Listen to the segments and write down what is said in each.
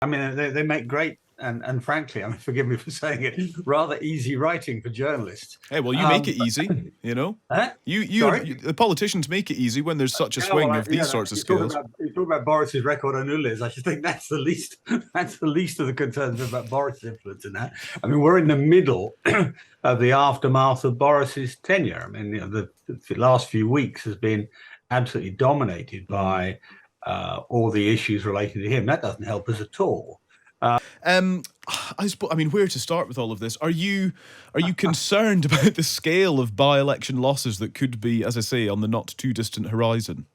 I mean, they make great and frankly, I mean, forgive me for saying it, rather easy writing for journalists. Hey, well, you make it easy, you know. Huh? Sorry? The politicians make it easy when there's such a Yeah, well, swing of these sorts of scales. you talk about Boris's record on Ulez. I should think that's the least that's the least of the concerns about Boris's influence in that. I mean, we're in the middle of the aftermath of Boris's tenure. I mean, the last few weeks has been absolutely dominated by all the issues relating to him. That doesn't help us at all. I mean, where to start with all of this? Are you concerned about the scale of by-election losses that could be, as I say, on the not too distant horizon?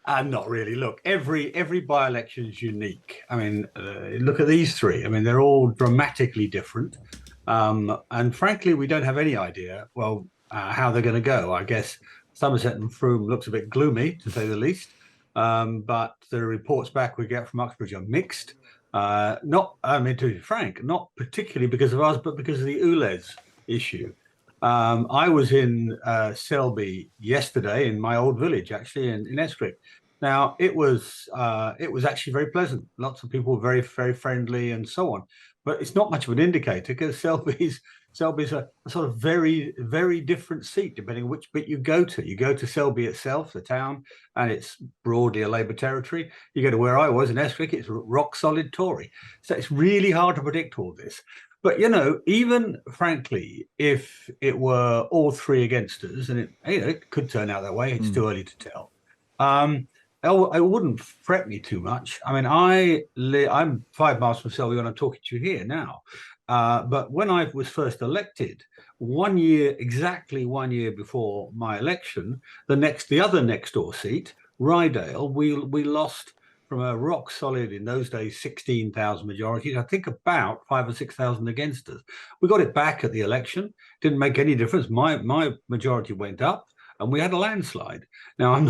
Not really. Look, every by-election is unique. I mean, look at these three. I mean, they're all dramatically different, and frankly, we don't have any idea. Well, how they're going to go. I guess Somerset and Frome looks a bit gloomy, to say the least. But the reports back we get from Uxbridge are mixed. Not, I mean, to be frank, not particularly because of us, but because of the ULEZ issue. I was in Selby yesterday, in my old village, actually, in Escrick. Now, it was actually very pleasant. Lots of people were very, very friendly and so on. But it's not much of an indicator because Selby's a sort of very, very different seat depending on which bit you go to. You go to Selby itself, the town, and it's broadly a Labour territory. You go to where I was in Escrick, it's rock solid Tory. So it's really hard to predict all this. But, you know, even frankly, if it were all three against us, and it could turn out that way, it's too early to tell. It wouldn't fret me too much. I mean, I'm 5 miles from Selby when I'm talking to you here now. But when I was first elected, exactly 1 year before my election, the other next door seat, Rydale, we lost from a rock solid in those days 16,000 majority. I think about 5,000 or 6,000 against us. We got it back at the election. Didn't make any difference. My majority went up, and we had a landslide. Now I'm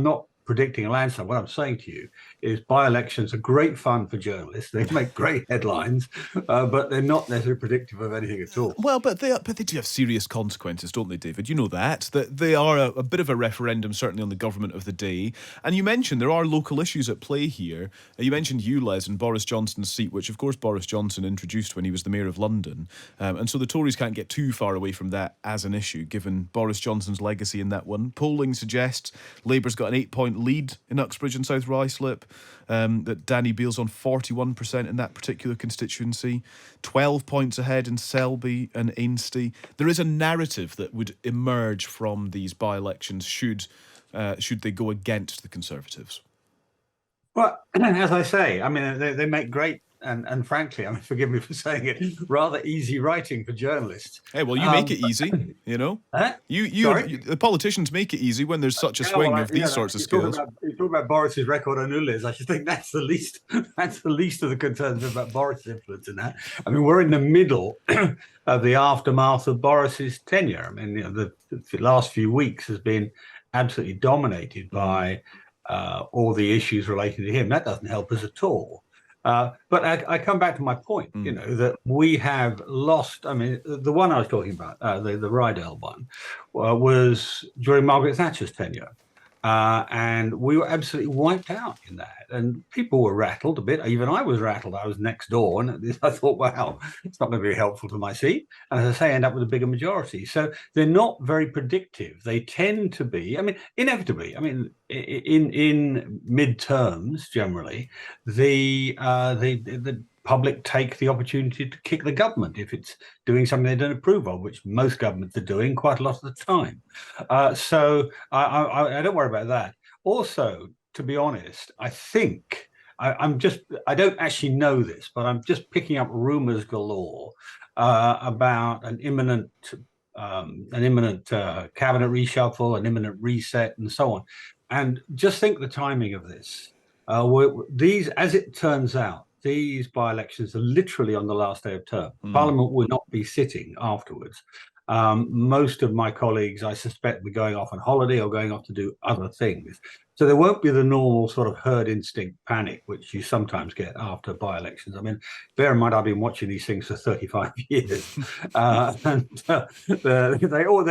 not predicting a landslide. What I'm saying to you is by-elections are great fun for journalists. They make great headlines, but they're not necessarily predictive of anything at all. Well, but they do have serious consequences, don't they, David? You know that they are a bit of a referendum, certainly on the government of the day. And you mentioned there are local issues at play here. You mentioned ULEZ and Boris Johnson's seat, which of course Boris Johnson introduced when he was the Mayor of London. And so the Tories can't get too far away from that as an issue, given Boris Johnson's legacy in that one. Polling suggests Labour's got an 8-point lead in Uxbridge and South Ruislip, that Danny Beale's on 41% in that particular constituency, 12 points ahead in Selby and Ainsty. There is a narrative that would emerge from these by-elections should they go against the Conservatives. Well, as I say, I mean, they make great and frankly, I mean, forgive me for saying it, rather easy writing for journalists. Hey, well, you make it easy, you know. The politicians make it easy when there's such a swing of these sorts of scales. You talk about Boris's record on Ulez. I should think that's the least of the concerns about Boris's influence in that. I mean, we're in the middle of the aftermath of Boris's tenure. I mean, the last few weeks has been absolutely dominated by all the issues relating to him. That doesn't help us at all. But I come back to my point, you know, that we have lost. I mean, the one I was talking about, the Rydale one, was during Margaret Thatcher's tenure. And we were absolutely wiped out in that. And people were rattled a bit. Even I was rattled. I was next door. And I thought, wow, it's not going to be helpful to my seat. And as I say, end up with a bigger majority. So they're not very predictive. They tend to be, I mean, inevitably, I mean, in midterms, generally, the public take the opportunity to kick the government if it's doing something they don't approve of, which most governments are doing quite a lot of the time. So I don't worry about that. Also, to be honest, I think I don't actually know this, but I'm just picking up rumours galore about an imminent cabinet reshuffle, an imminent reset, and so on. And just think the timing of this. As it turns out, these by-elections are literally on the last day of term. Parliament will not be sitting afterwards. Most of my colleagues, I suspect, will be going off on holiday or going off to do other things. So there won't be the normal sort of herd instinct panic, which you sometimes get after by-elections. I mean, bear in mind, I've been watching these things for 35 years. They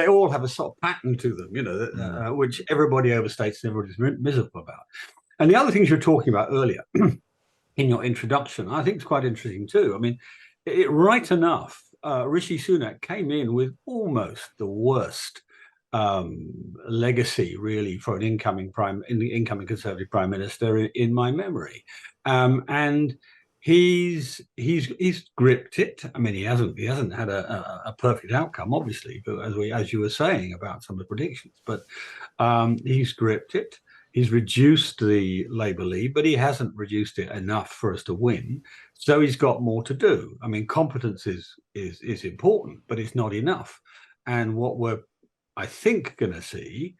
all have a sort of pattern to them, you know, which everybody overstates and everybody's miserable about. And the other things you were talking about earlier, in your introduction. I think it's quite interesting too. I mean, right enough, Rishi Sunak came in with almost the worst legacy, really, for an incoming Conservative prime minister in my memory, and he's gripped it. I mean, he hasn't had a perfect outcome, obviously, but as you were saying about some of the predictions, but he's gripped it. He's reduced the Labour lead, but he hasn't reduced it enough for us to win. So he's got more to do. I mean, competence is important, but it's not enough. And what we're, I think, going to see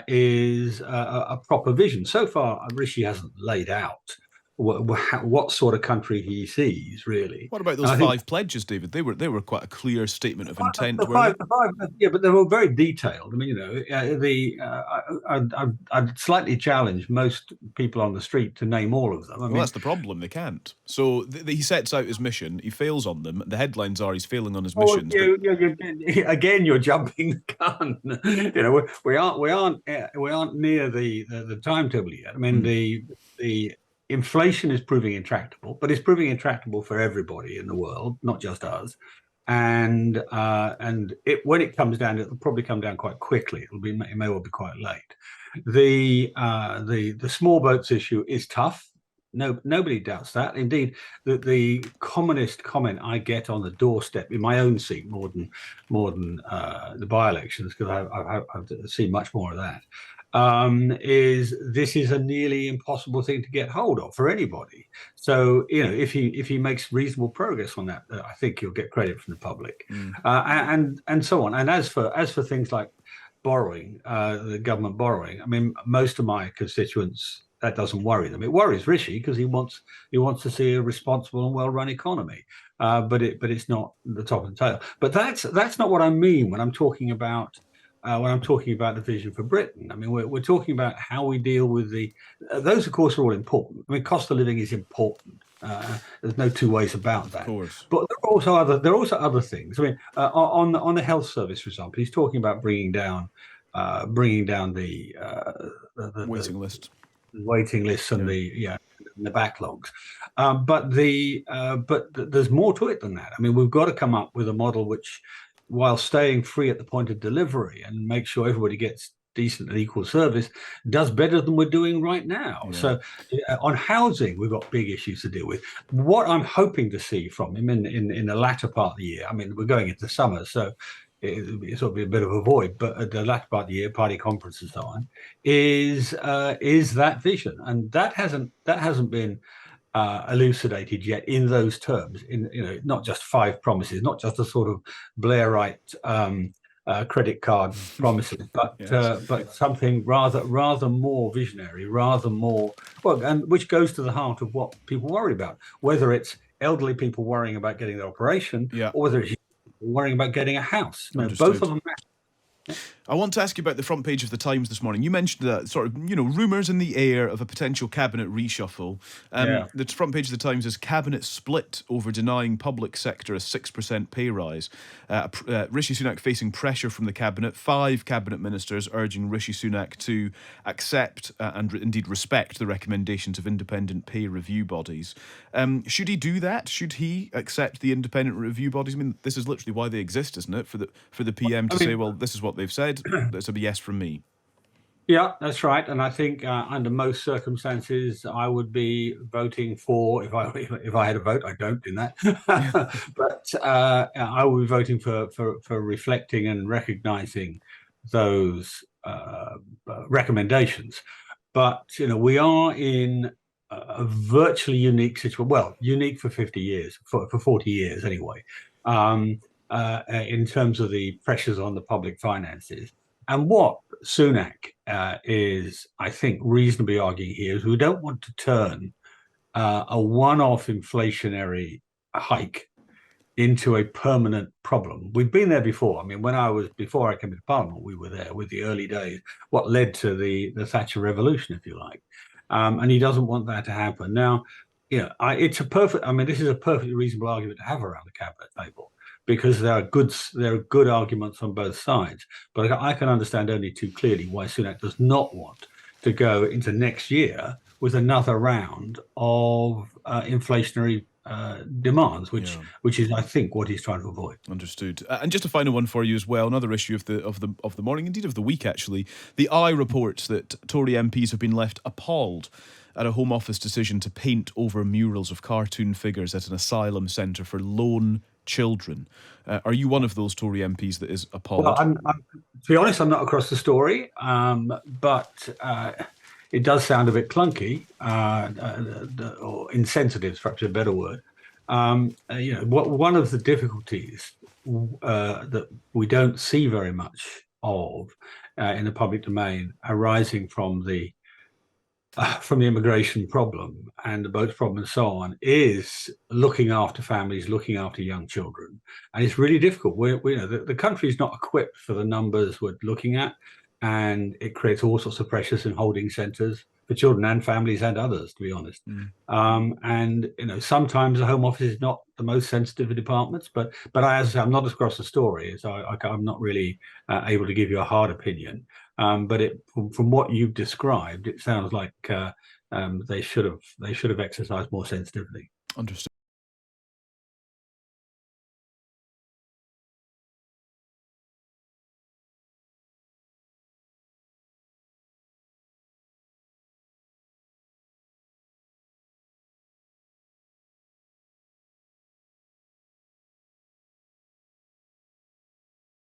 is a proper vision. So far, Rishi hasn't laid out what sort of country he sees, really. What about And those I think 5 pledges, David? They were quite a clear statement of intent, the were they? yeah, but they were very detailed. I mean, I'd slightly challenge most people on the street to name all of them. I Well, mean, that's the problem. They can't. So he sets out his mission. He fails on them. The headlines are he's failing on his oh, missions. But again, you're jumping the gun. We aren't near the timetable yet. I mean, the inflation is proving intractable, but it's proving intractable for everybody in the world, not just us. And when it comes down, it'll probably come down quite quickly. It may well be quite late. The small boats issue is tough. No, nobody doubts that. Indeed, the commonest comment I get on the doorstep in my own seat, more than the by-elections, because I've seen much more of that, is this is a nearly impossible thing to get hold of for anybody. So if he makes reasonable progress on that, I think he'll get credit from the public, and so on. And as for things like borrowing, the government borrowing, I mean, most of my constituents, that doesn't worry them. It worries Rishi because he wants to see a responsible and well-run economy, but it's not the top of the tail. But that's not what I mean when I'm talking about the vision for Britain. I mean, we're talking about how we deal with those, of course, are all important. I mean, cost of living is important. There's no two ways about that. of course, But there are also other things. I mean, on the health service, for example, he's talking about bringing down the waiting list. waiting lists and the backlogs. But there's more to it than that. I mean, we've got to come up with a model which, while staying free at the point of delivery and make sure everybody gets decent and equal service, does better than we're doing right now. Yeah. So on housing, we've got big issues to deal with. What I'm hoping to see from him in the latter part of the year, I mean, we're going into summer, so it's sort of be a bit of a void, but at the latter part of the year, party conference and so on, is that vision, and that hasn't been elucidated yet in those terms. Not just 5 promises, not just a sort of Blairite credit card promises, but Yes. but something rather more visionary, rather more and which goes to the heart of what people worry about, whether it's elderly people worrying about getting their operation, Yeah. or whether it's worrying about getting a house. Understood. Both of them matter. I want to ask you about the front page of the Times this morning. You mentioned that sort of, rumours in the air of a potential cabinet reshuffle. The front page of the Times is cabinet split over denying public sector a 6% pay rise. Rishi Sunak facing pressure from the cabinet. 5 cabinet ministers urging Rishi Sunak to accept and indeed respect the recommendations of independent pay review bodies. Should he do that? Should he accept the independent review bodies? I mean, this is literally why they exist, isn't it? For the PM to say, well, this is what they've said. That's a yes from me. Yeah, that's right. And I think under most circumstances, I would be voting for, if I had a vote. I don't in that, but I would be voting for reflecting and recognising those recommendations. But we are in a virtually unique situation. Well, unique for 50 years, for 40 years anyway, in terms of the pressures on the public finances. And what Sunak is, I think, reasonably arguing here is we don't want to turn a one-off inflationary hike into a permanent problem. We've been there before. I mean, before I came into Parliament, we were there with the early days, what led to the Thatcher Revolution, if you like. And he doesn't want that to happen. Now, this is a perfectly reasonable argument to have around the cabinet table, because there are good arguments on both sides. But I can understand only too clearly why Sunak does not want to go into next year with another round of inflationary demands, Yeah. which is, I think, what he's trying to avoid. Understood. And just a final one for you as well. Another issue of the morning, indeed of the week, actually. The Eye reports that Tory MPs have been left appalled at a Home Office decision to paint over murals of cartoon figures at an asylum centre for lone children. Are you one of those Tory MPs that is appalled? Well, to be honest, I'm not across the story, but it does sound a bit clunky or insensitive, is perhaps a better word. One of the difficulties that we don't see very much of in the public domain arising from the immigration problem and the boat problem and so on is looking after families, looking after young children. And it's really difficult. The country is not equipped for the numbers we're looking at, and it creates all sorts of pressures in holding centres for children and families and others, to be honest. And sometimes the Home Office is not the most sensitive of departments, but as I say, I'm not across the story, so I'm not really able to give you a hard opinion. But from what you've described, it sounds like they should have exercised more sensitivity. Understood.